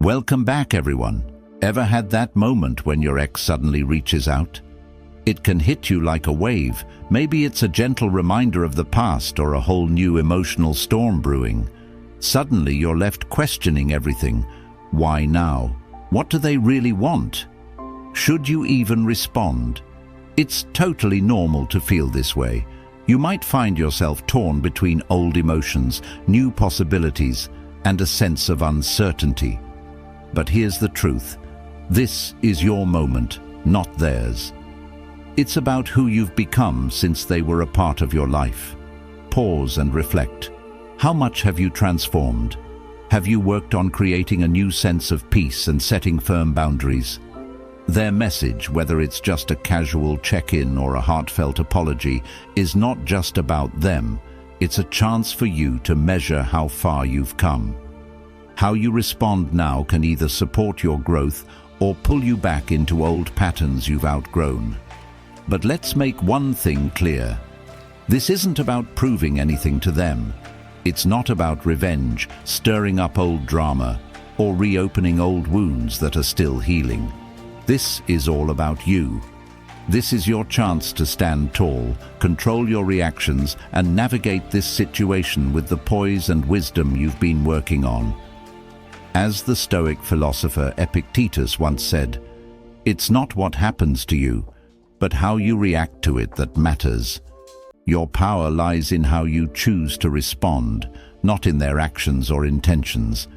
Welcome back, everyone. Ever had that moment when your ex suddenly reaches out? It can hit you like a wave. Maybe it's a gentle reminder of the past or a whole new emotional storm brewing. Suddenly you're left questioning everything. Why now? What do they really want? Should you even respond? It's totally normal to feel this way. You might find yourself torn between old emotions, new possibilities, and a sense of uncertainty. But here's the truth. This is your moment, not theirs. It's about who you've become since they were a part of your life. Pause and reflect. How much have you transformed? Have you worked on creating a new sense of peace and setting firm boundaries? Their message, whether it's just a casual check-in or a heartfelt apology, is not just about them. It's a chance for you to measure how far you've come. How you respond now can either support your growth or pull you back into old patterns you've outgrown. But let's make one thing clear. This isn't about proving anything to them. It's not about revenge, stirring up old drama, or reopening old wounds that are still healing. This is all about you. This is your chance to stand tall, control your reactions, and navigate this situation with the poise and wisdom you've been working on. As the Stoic philosopher Epictetus once said, "It's not what happens to you, but how you react to it that matters." Your power lies in how you choose to respond, not in their actions or intentions.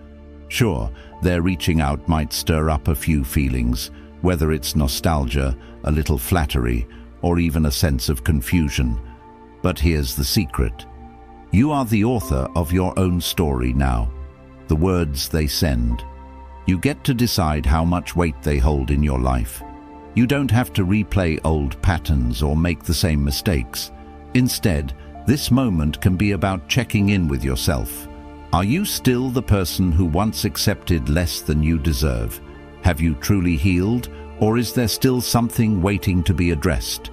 Sure, their reaching out might stir up a few feelings, whether it's nostalgia, a little flattery, or even a sense of confusion. But here's the secret. You are the author of your own story now. The words they send. You get to decide how much weight they hold in your life. You don't have to replay old patterns or make the same mistakes. Instead, this moment can be about checking in with yourself. Are you still the person who once accepted less than you deserve? Have you truly healed, or is there still something waiting to be addressed?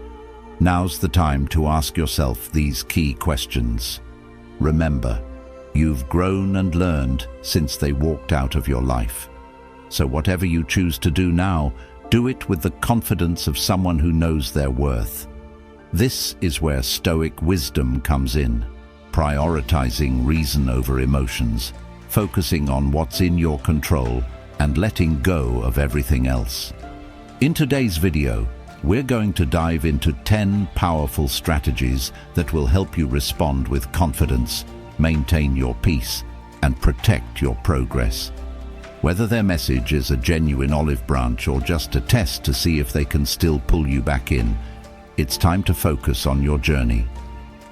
Now's the time to ask yourself these key questions. Remember, you've grown and learned since they walked out of your life. So whatever you choose to do now, do it with the confidence of someone who knows their worth. This is where Stoic wisdom comes in, prioritizing reason over emotions, focusing on what's in your control, and letting go of everything else. In today's video, we're going to dive into 10 powerful strategies that will help you respond with confidence, maintain your peace, and protect your progress. Whether their message is a genuine olive branch or just a test to see if they can still pull you back in, it's time to focus on your journey.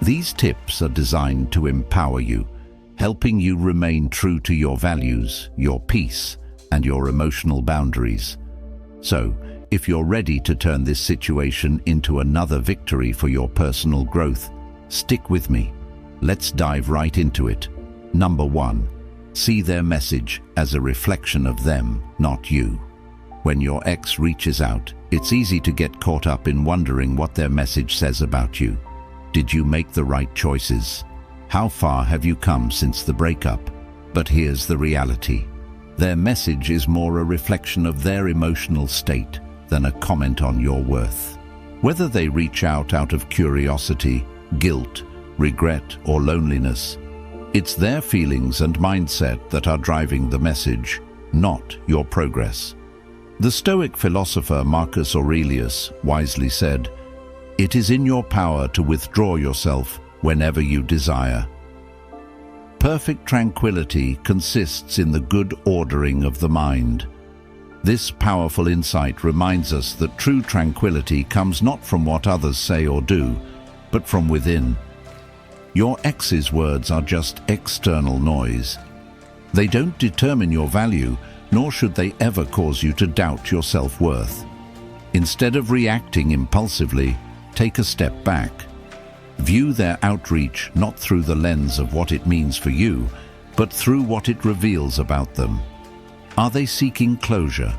These tips are designed to empower you, helping you remain true to your values, your peace, and your emotional boundaries. So, if you're ready to turn this situation into another victory for your personal growth, stick with me. Let's dive right into it. Number 1. See their message as a reflection of them, not you. When your ex reaches out, it's easy to get caught up in wondering what their message says about you. Did you make the right choices? How far have you come since the breakup? But here's the reality. Their message is more a reflection of their emotional state than a comment on your worth. Whether they reach out of curiosity, guilt, regret, or loneliness, it's their feelings and mindset that are driving the message, not your progress. The Stoic philosopher Marcus Aurelius wisely said, "It is in your power to withdraw yourself whenever you desire." Perfect tranquility consists in the good ordering of the mind. This powerful insight reminds us that true tranquility comes not from what others say or do, but from within. Your ex's words are just external noise. They don't determine your value, nor should they ever cause you to doubt your self-worth. Instead of reacting impulsively, take a step back. View their outreach not through the lens of what it means for you, but through what it reveals about them. Are they seeking closure,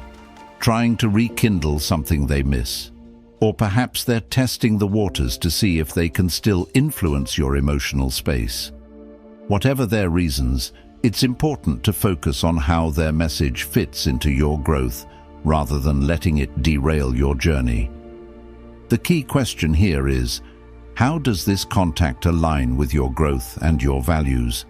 trying to rekindle something they miss? Or perhaps they're testing the waters to see if they can still influence your emotional space. Whatever their reasons, It's important to focus on how their message fits into your growth rather than letting it derail your journey. The key question here is, how does this contact align with your growth and your values?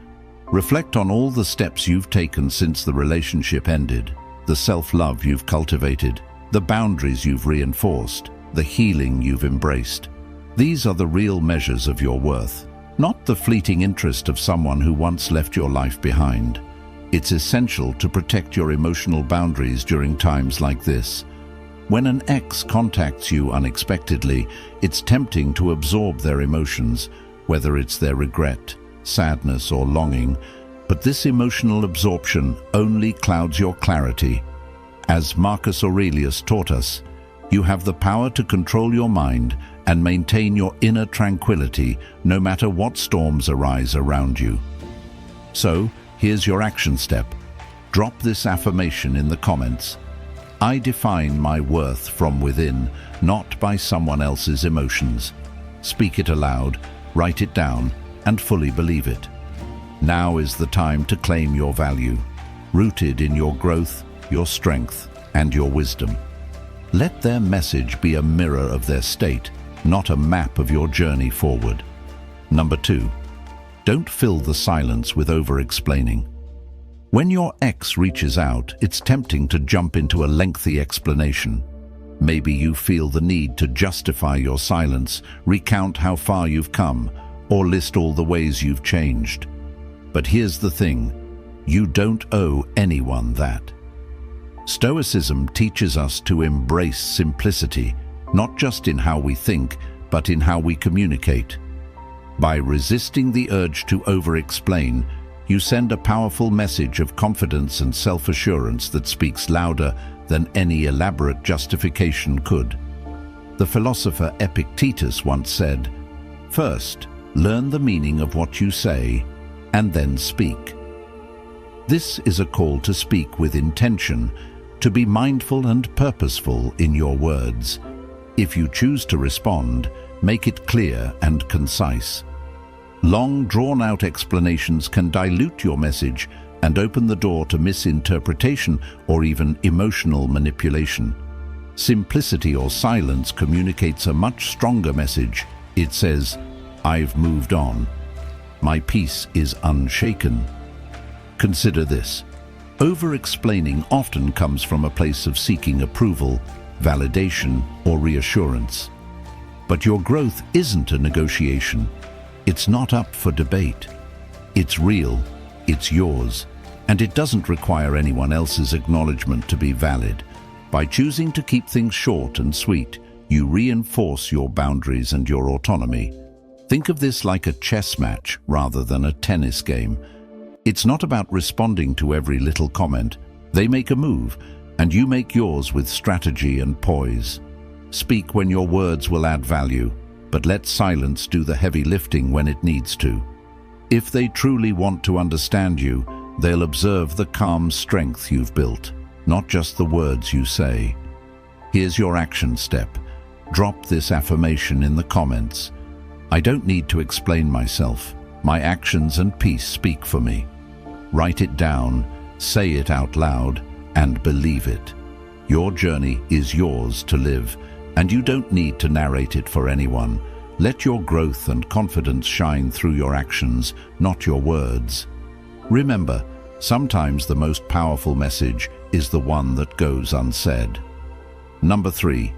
Reflect on all the steps you've taken since the relationship ended, the self-love you've cultivated, the boundaries you've reinforced, the healing you've embraced. These are the real measures of your worth, not the fleeting interest of someone who once left your life behind. It's essential to protect your emotional boundaries during times like this. When an ex contacts you unexpectedly, it's tempting to absorb their emotions, whether it's their regret, sadness, or longing. But this emotional absorption only clouds your clarity. As Marcus Aurelius taught us, you have the power to control your mind and maintain your inner tranquility no matter what storms arise around you. So, here's your action step. Drop this affirmation in the comments. I define my worth from within, not by someone else's emotions. Speak it aloud, write it down, and fully believe it. Now is the time to claim your value, rooted in your growth, your strength, and your wisdom. Let their message be a mirror of their state, not a map of your journey forward. Number 2, don't fill the silence with over-explaining. When your ex reaches out, it's tempting to jump into a lengthy explanation. Maybe you feel the need to justify your silence, recount how far you've come, or list all the ways you've changed. But here's the thing, you don't owe anyone that. Stoicism teaches us to embrace simplicity, not just in how we think, but in how we communicate. By resisting the urge to over-explain, you send a powerful message of confidence and self-assurance that speaks louder than any elaborate justification could. The philosopher Epictetus once said, "First, learn the meaning of what you say, and then speak." This is a call to speak with intention, to be mindful and purposeful in your words. If you choose to respond, make it clear and concise. Long, drawn-out explanations can dilute your message and open the door to misinterpretation or even emotional manipulation. Simplicity or silence communicates a much stronger message. It says, "I've moved on. My peace is unshaken." Consider this. Over-explaining often comes from a place of seeking approval, validation, or reassurance. But your growth isn't a negotiation. It's not up for debate. It's real, it's yours, and it doesn't require anyone else's acknowledgement to be valid. By choosing to keep things short and sweet, you reinforce your boundaries and your autonomy. Think of this like a chess match rather than a tennis game. It's not about responding to every little comment. They make a move, and you make yours with strategy and poise. Speak when your words will add value, but let silence do the heavy lifting when it needs to. If they truly want to understand you, they'll observe the calm strength you've built, not just the words you say. Here's your action step. Drop this affirmation in the comments. I don't need to explain myself. My actions and peace speak for me. Write it down, say it out loud, and believe it. Your journey is yours to live, and you don't need to narrate it for anyone. Let your growth and confidence shine through your actions, not your words. Remember, sometimes the most powerful message is the one that goes unsaid. Number 3,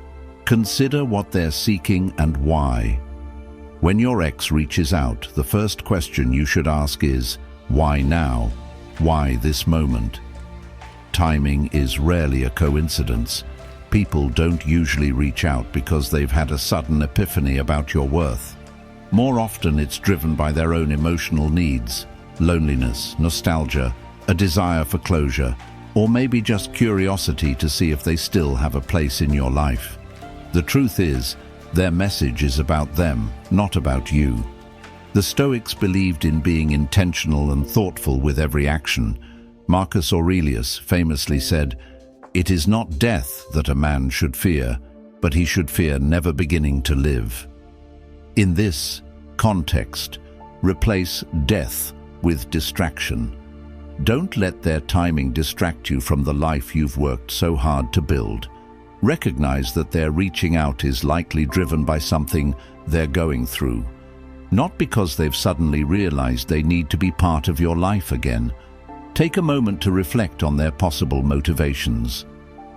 consider what they're seeking and why. When your ex reaches out, the first question you should ask is, why now? Why this moment? Timing is rarely a coincidence. People don't usually reach out because they've had a sudden epiphany about your worth. More often it's driven by their own emotional needs, loneliness, nostalgia, a desire for closure, or maybe just curiosity to see if they still have a place in your life. The truth is, their message is about them, not about you. The Stoics believed in being intentional and thoughtful with every action. Marcus Aurelius famously said, "It is not death that a man should fear, but he should fear never beginning to live." In this context, replace death with distraction. Don't let their timing distract you from the life you've worked so hard to build. Recognize that their reaching out is likely driven by something they're going through, not because they've suddenly realized they need to be part of your life again. Take a moment to reflect on their possible motivations.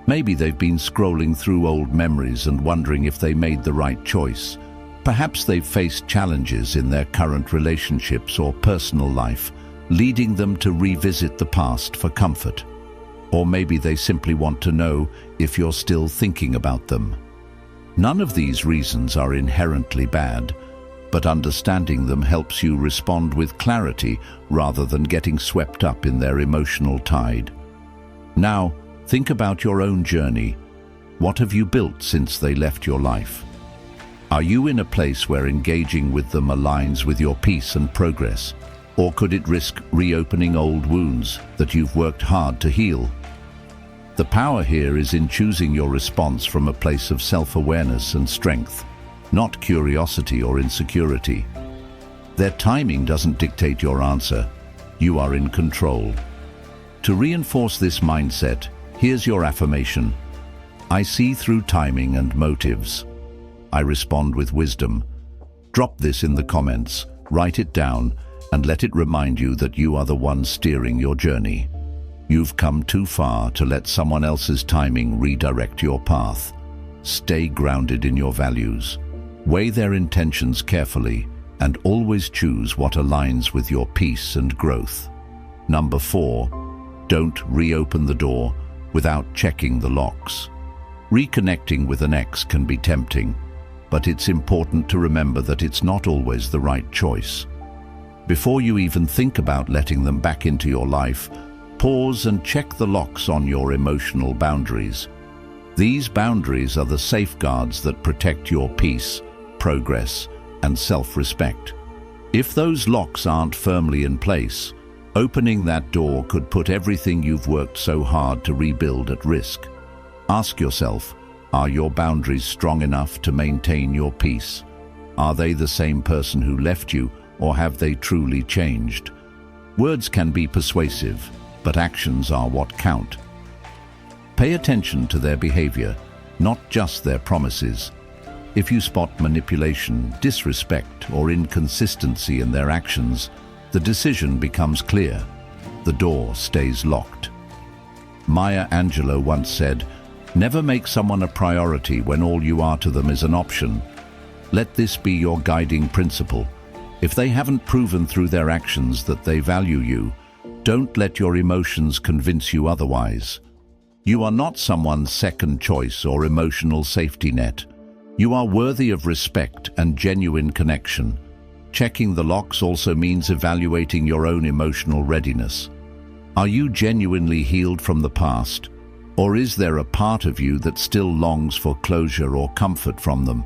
Maybe they've been scrolling through old memories and wondering if they made the right choice. Perhaps they've faced challenges in their current relationships or personal life, leading them to revisit the past for comfort. Or maybe they simply want to know if you're still thinking about them. None of these reasons are inherently bad, but understanding them helps you respond with clarity rather than getting swept up in their emotional tide. Now, think about your own journey. What have you built since they left your life? Are you in a place where engaging with them aligns with your peace and progress? Or could it risk reopening old wounds that you've worked hard to heal? The power here is in choosing your response from a place of self-awareness and strength, not curiosity or insecurity. Their timing doesn't dictate your answer. You are in control. To reinforce this mindset, here's your affirmation. I see through timing and motives. I respond with wisdom. Drop this in the comments, write it down, and let it remind you that you are the one steering your journey. You've come too far to let someone else's timing redirect your path. Stay grounded in your values. Weigh their intentions carefully and always choose what aligns with your peace and growth. Number 4, don't reopen the door without checking the locks. Reconnecting with an ex can be tempting, but it's important to remember that it's not always the right choice. Before you even think about letting them back into your life, pause and check the locks on your emotional boundaries. These boundaries are the safeguards that protect your peace, progress, and self-respect. If those locks aren't firmly in place, opening that door could put everything you've worked so hard to rebuild at risk. Ask yourself, are your boundaries strong enough to maintain your peace? Are they the same person who left you, or have they truly changed? Words can be persuasive, but actions are what count. Pay attention to their behavior, not just their promises. If you spot manipulation, disrespect, or inconsistency in their actions, the decision becomes clear. The door stays locked. Maya Angelou once said, "Never make someone a priority when all you are to them is an option." Let this be your guiding principle. If they haven't proven through their actions that they value you, don't let your emotions convince you otherwise. You are not someone's second choice or emotional safety net. You are worthy of respect and genuine connection. Checking the locks also means evaluating your own emotional readiness. Are you genuinely healed from the past, or is there a part of you that still longs for closure or comfort from them?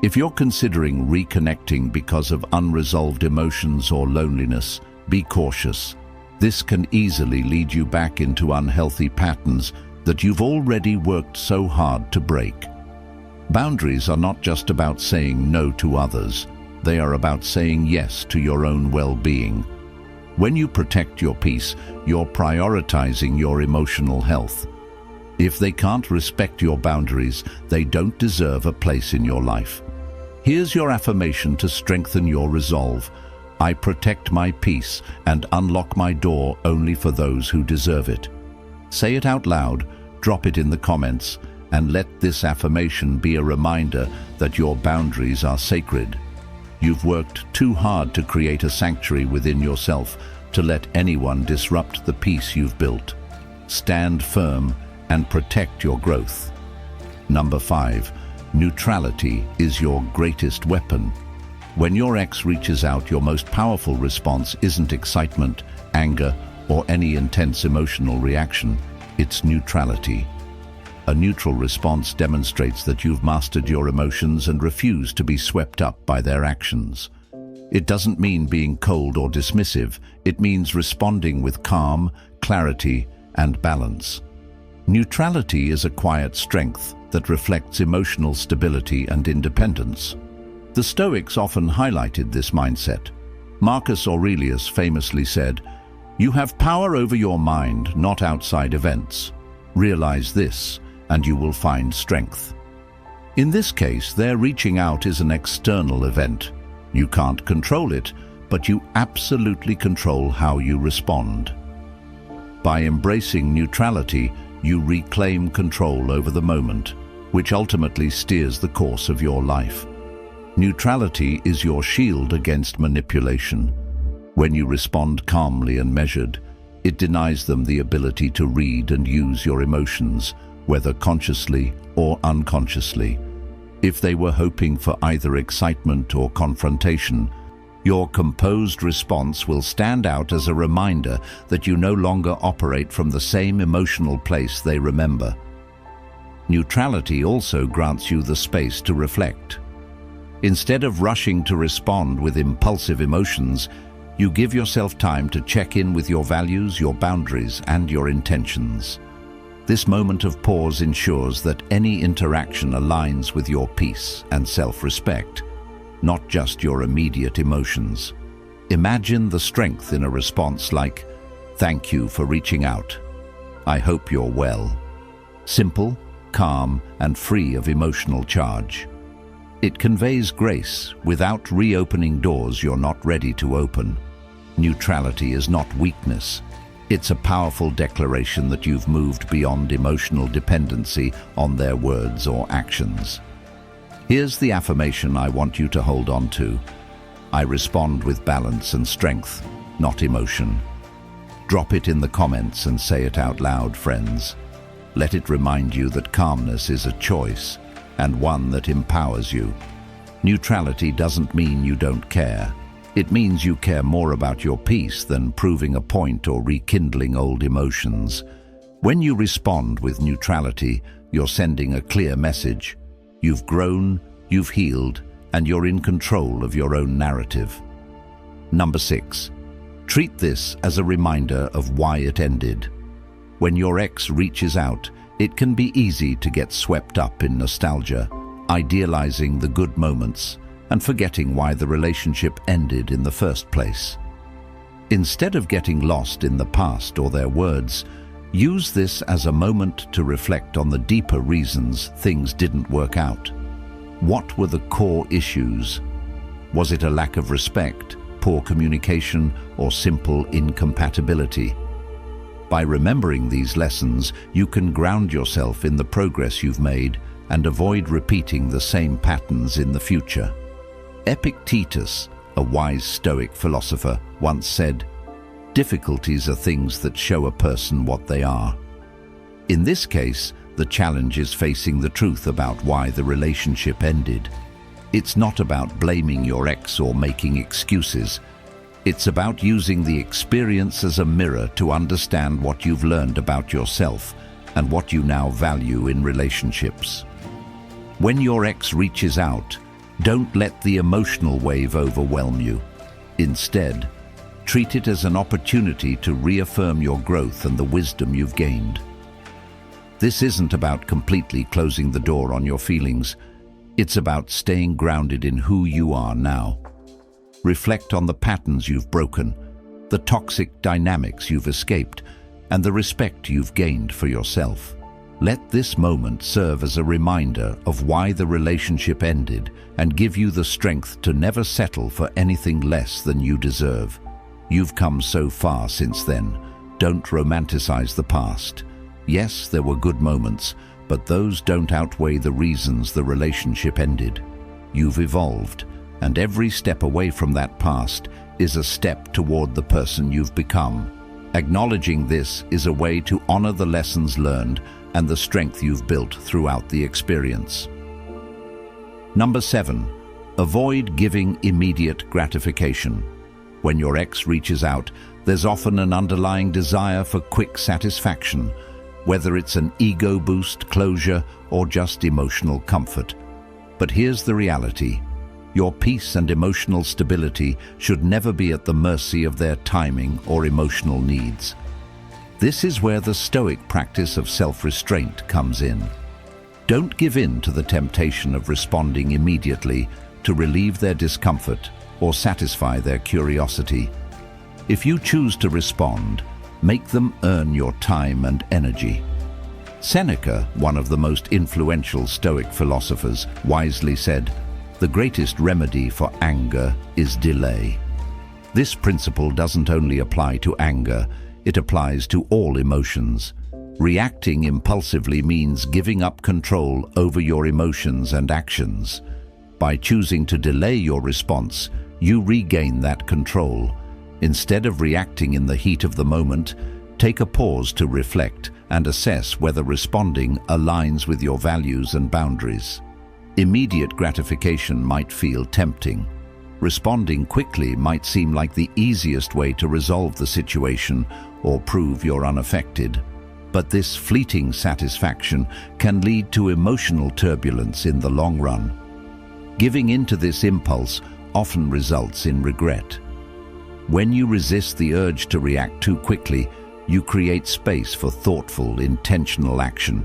If you're considering reconnecting because of unresolved emotions or loneliness, be cautious. This can easily lead you back into unhealthy patterns that you've already worked so hard to break. Boundaries are not just about saying no to others. They are about saying yes to your own well-being. When you protect your peace, you're prioritizing your emotional health. If they can't respect your boundaries, they don't deserve a place in your life. Here's your affirmation to strengthen your resolve. I protect my peace and unlock my door only for those who deserve it. Say it out loud, drop it in the comments, and let this affirmation be a reminder that your boundaries are sacred. You've worked too hard to create a sanctuary within yourself to let anyone disrupt the peace you've built. Stand firm and protect your growth. Number 5, neutrality is your greatest weapon. When your ex reaches out, your most powerful response isn't excitement, anger, or any intense emotional reaction. It's neutrality. A neutral response demonstrates that you've mastered your emotions and refuse to be swept up by their actions. It doesn't mean being cold or dismissive. It means responding with calm, clarity, and balance. Neutrality is a quiet strength that reflects emotional stability and independence. The Stoics often highlighted this mindset. Marcus Aurelius famously said, You have power over your mind, not outside events. Realize this, and you will find strength. In this case, their reaching out is an external event. You can't control it, but you absolutely control how you respond. By embracing neutrality, you reclaim control over the moment, which ultimately steers the course of your life. Neutrality is your shield against manipulation. When you respond calmly and measured, it denies them the ability to read and use your emotions, whether consciously or unconsciously. If they were hoping for either excitement or confrontation, your composed response will stand out as a reminder that you no longer operate from the same emotional place they remember. Neutrality also grants you the space to reflect. Instead of rushing to respond with impulsive emotions, you give yourself time to check in with your values, your boundaries, and your intentions. This moment of pause ensures that any interaction aligns with your peace and self-respect, not just your immediate emotions. Imagine the strength in a response like, "Thank you for reaching out. I hope you're well." Simple, calm, and free of emotional charge. It conveys grace without reopening doors you're not ready to open. Neutrality is not weakness. It's a powerful declaration that you've moved beyond emotional dependency on their words or actions. Here's the affirmation I want you to hold on to. I respond with balance and strength, not emotion. Drop it in the comments and say it out loud, friends. Let it remind you that calmness is a choice, and one that empowers you. Neutrality doesn't mean you don't care. It means you care more about your peace than proving a point or rekindling old emotions. When you respond with neutrality, you're sending a clear message. You've grown, you've healed, and you're in control of your own narrative. Number 6. Treat this as a reminder of why it ended. When your ex reaches out, it can be easy to get swept up in nostalgia, idealizing the good moments and forgetting why the relationship ended in the first place. Instead of getting lost in the past or their words, use this as a moment to reflect on the deeper reasons things didn't work out. What were the core issues? Was it a lack of respect, poor communication, or simple incompatibility? By remembering these lessons, you can ground yourself in the progress you've made and avoid repeating the same patterns in the future. Epictetus, a wise Stoic philosopher, once said, "Difficulties are things that show a person what they are." In this case, the challenge is facing the truth about why the relationship ended. It's not about blaming your ex or making excuses. It's about using the experience as a mirror to understand what you've learned about yourself and what you now value in relationships. When your ex reaches out, don't let the emotional wave overwhelm you. Instead, treat it as an opportunity to reaffirm your growth and the wisdom you've gained. This isn't about completely closing the door on your feelings. It's about staying grounded in who you are now. Reflect on the patterns you've broken, the toxic dynamics you've escaped, and the respect you've gained for yourself. Let this moment serve as a reminder of why the relationship ended and give you the strength to never settle for anything less than you deserve. You've come so far since then. Don't romanticize the past. Yes, there were good moments, but those don't outweigh the reasons the relationship ended. You've evolved, and every step away from that past is a step toward the person you've become. Acknowledging this is a way to honor the lessons learned and the strength you've built throughout the experience. Number 7. Avoid giving immediate gratification. When your ex reaches out, there's often an underlying desire for quick satisfaction, whether it's an ego boost, closure, or just emotional comfort. But here's the reality. Your peace and emotional stability should never be at the mercy of their timing or emotional needs. This is where the Stoic practice of self-restraint comes in. Don't give in to the temptation of responding immediately to relieve their discomfort or satisfy their curiosity. If you choose to respond, make them earn your time and energy. Seneca, one of the most influential Stoic philosophers, wisely said, "The greatest remedy for anger is delay." This principle doesn't only apply to anger, it applies to all emotions. Reacting impulsively means giving up control over your emotions and actions. By choosing to delay your response, you regain that control. Instead of reacting in the heat of the moment, take a pause to reflect and assess whether responding aligns with your values and boundaries. Immediate gratification might feel tempting. Responding quickly might seem like the easiest way to resolve the situation or prove you're unaffected. But this fleeting satisfaction can lead to emotional turbulence in the long run. Giving in to this impulse often results in regret. When you resist the urge to react too quickly, you create space for thoughtful, intentional action.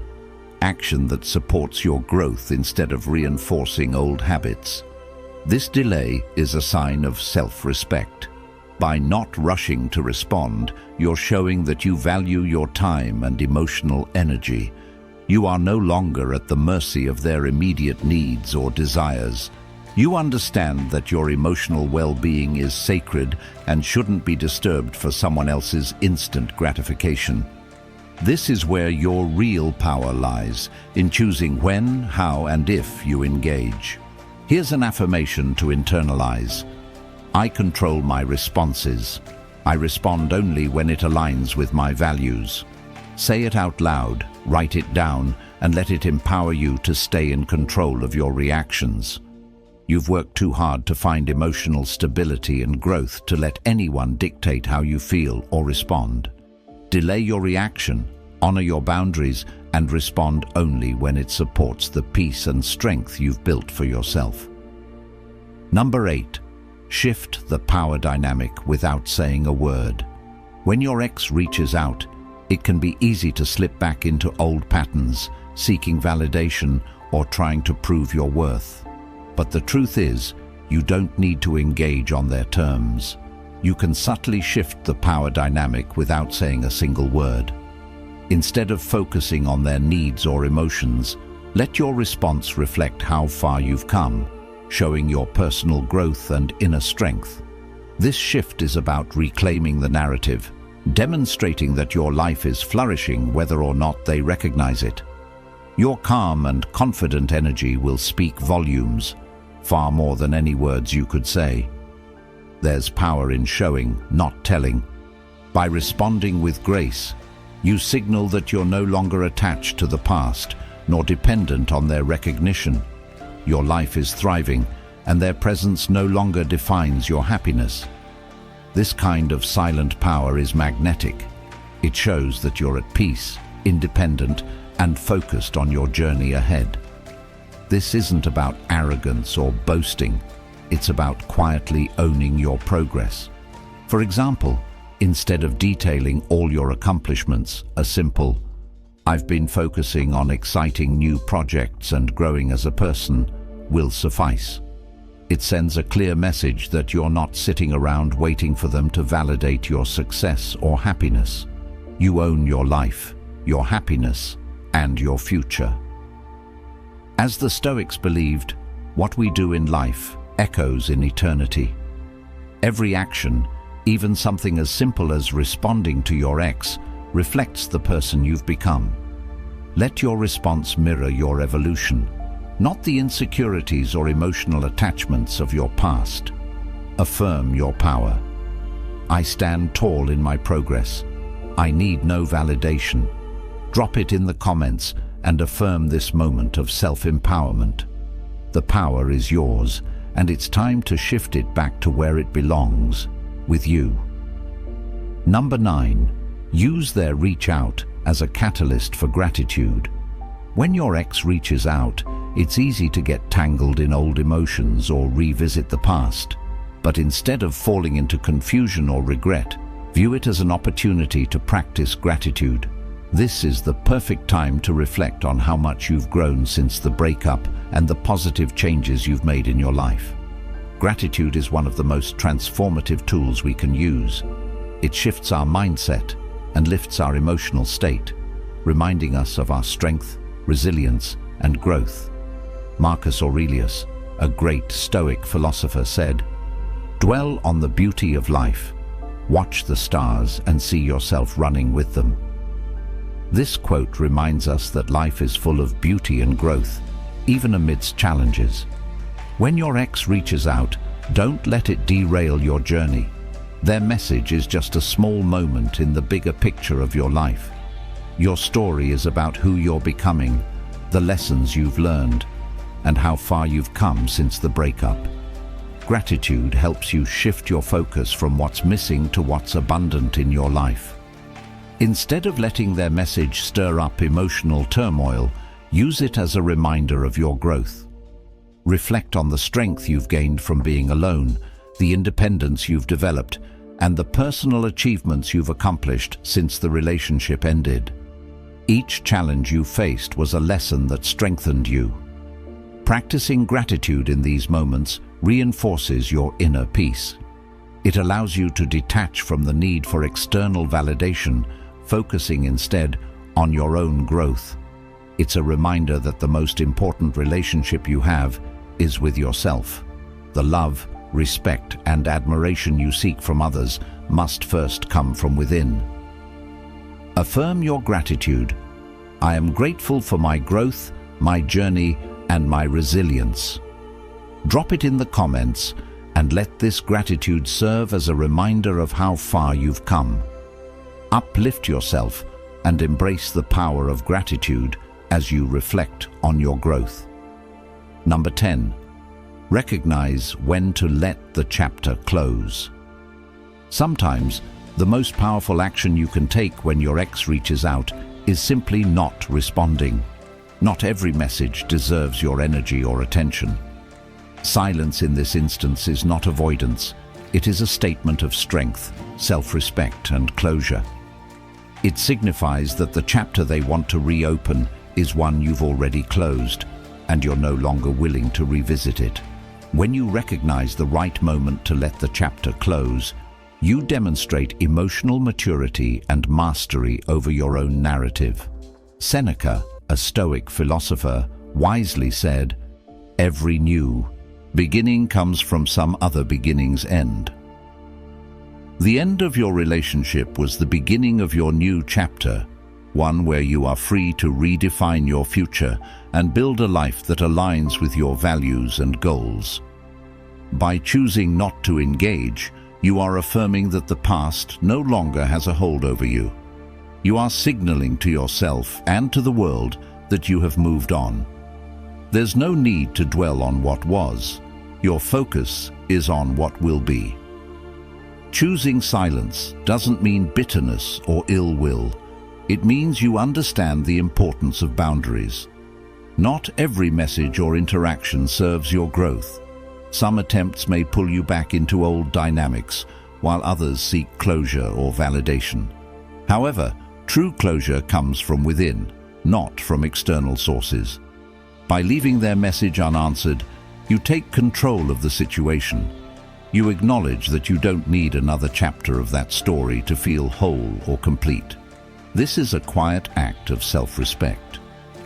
Action that supports your growth instead of reinforcing old habits. This delay is a sign of self-respect. By not rushing to respond, you're showing that you value your time and emotional energy. You are no longer at the mercy of their immediate needs or desires. You understand that your emotional well-being is sacred and shouldn't be disturbed for someone else's instant gratification. This is where your real power lies, in choosing when, how, and if you engage. Here's an affirmation to internalize. I control my responses. I respond only when it aligns with my values. Say it out loud, write it down, and let it empower you to stay in control of your reactions. You've worked too hard to find emotional stability and growth to let anyone dictate how you feel or respond. Delay your reaction, honor your boundaries, and respond only when it supports the peace and strength you've built for yourself. Number 8. Shift the power dynamic without saying a word. When your ex reaches out, it can be easy to slip back into old patterns, seeking validation or trying to prove your worth. But the truth is, you don't need to engage on their terms. You can subtly shift the power dynamic without saying a single word. Instead of focusing on their needs or emotions, let your response reflect how far you've come, showing your personal growth and inner strength. This shift is about reclaiming the narrative, demonstrating that your life is flourishing whether or not they recognize it. Your calm and confident energy will speak volumes, far more than any words you could say. There's power in showing, not telling. By responding with grace, you signal that you're no longer attached to the past, nor dependent on their recognition. Your life is thriving, and their presence no longer defines your happiness. This kind of silent power is magnetic. It shows that you're at peace, independent, and focused on your journey ahead. This isn't about arrogance or boasting. It's about quietly owning your progress. For example, instead of detailing all your accomplishments, a simple, "I've been focusing on exciting new projects and growing as a person," will suffice. It sends a clear message that you're not sitting around waiting for them to validate your success or happiness. You own your life, your happiness, and your future. As the Stoics believed, what we do in life echoes in eternity. Every action, even something as simple as responding to your ex, reflects the person you've become. Let your response mirror your evolution, not the insecurities or emotional attachments of your past. Affirm your power. I stand tall in my progress. I need no validation. Drop it in the comments and affirm this moment of self-empowerment. The power is yours, and it's time to shift it back to where it belongs, with you. Number 9. Use their reach out as a catalyst for gratitude. When your ex reaches out, it's easy to get tangled in old emotions or revisit the past. But instead of falling into confusion or regret, view it as an opportunity to practice gratitude. This is the perfect time to reflect on how much you've grown since the breakup and the positive changes you've made in your life. Gratitude is one of the most transformative tools we can use. It shifts our mindset and lifts our emotional state, reminding us of our strength, resilience, and growth. Marcus Aurelius, a great Stoic philosopher, said, "Dwell on the beauty of life. Watch the stars and see yourself running with them." This quote reminds us that life is full of beauty and growth, even amidst challenges. When your ex reaches out, don't let it derail your journey. Their message is just a small moment in the bigger picture of your life. Your story is about who you're becoming, the lessons you've learned, and how far you've come since the breakup. Gratitude helps you shift your focus from what's missing to what's abundant in your life. Instead of letting their message stir up emotional turmoil, use it as a reminder of your growth. Reflect on the strength you've gained from being alone, the independence you've developed, and the personal achievements you've accomplished since the relationship ended. Each challenge you faced was a lesson that strengthened you. Practicing gratitude in these moments reinforces your inner peace. It allows you to detach from the need for external validation, focusing instead on your own growth. It's a reminder that the most important relationship you have is with yourself. The love, respect, and admiration you seek from others must first come from within. Affirm your gratitude. I am grateful for my growth, my journey, and my resilience. Drop it in the comments and let this gratitude serve as a reminder of how far you've come. Uplift yourself and embrace the power of gratitude as you reflect on your growth. Number 10. Recognize when to let the chapter close. Sometimes, the most powerful action you can take when your ex reaches out is simply not responding. Not every message deserves your energy or attention. Silence in this instance is not avoidance. It is a statement of strength, self-respect, and closure. It signifies that the chapter they want to reopen is one you've already closed, and you're no longer willing to revisit it. When you recognize the right moment to let the chapter close, you demonstrate emotional maturity and mastery over your own narrative. Seneca, a Stoic philosopher, wisely said, "Every new beginning comes from some other beginning's end." The end of your relationship was the beginning of your new chapter, one where you are free to redefine your future and build a life that aligns with your values and goals. By choosing not to engage, you are affirming that the past no longer has a hold over you. You are signaling to yourself and to the world that you have moved on. There's no need to dwell on what was. Your focus is on what will be. Choosing silence doesn't mean bitterness or ill will. It means you understand the importance of boundaries. Not every message or interaction serves your growth. Some attempts may pull you back into old dynamics, while others seek closure or validation. However, true closure comes from within, not from external sources. By leaving their message unanswered, you take control of the situation. You acknowledge that you don't need another chapter of that story to feel whole or complete. This is a quiet act of self-respect.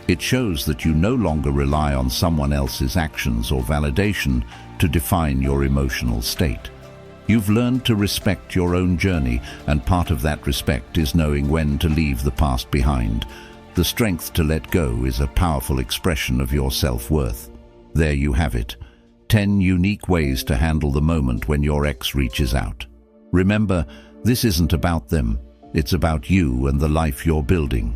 It shows that you no longer rely on someone else's actions or validation to define your emotional state. You've learned to respect your own journey, and part of that respect is knowing when to leave the past behind. The strength to let go is a powerful expression of your self-worth. There you have it. 10 unique ways to handle the moment when your ex reaches out. Remember, this isn't about them. It's about you and the life you're building.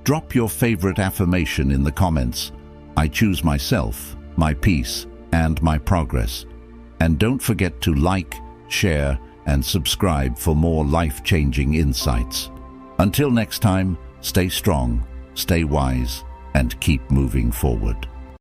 Drop your favorite affirmation in the comments. I choose myself, my peace, and my progress. And don't forget to like, share, and subscribe for more life-changing insights. Until next time, stay strong, stay wise, and keep moving forward.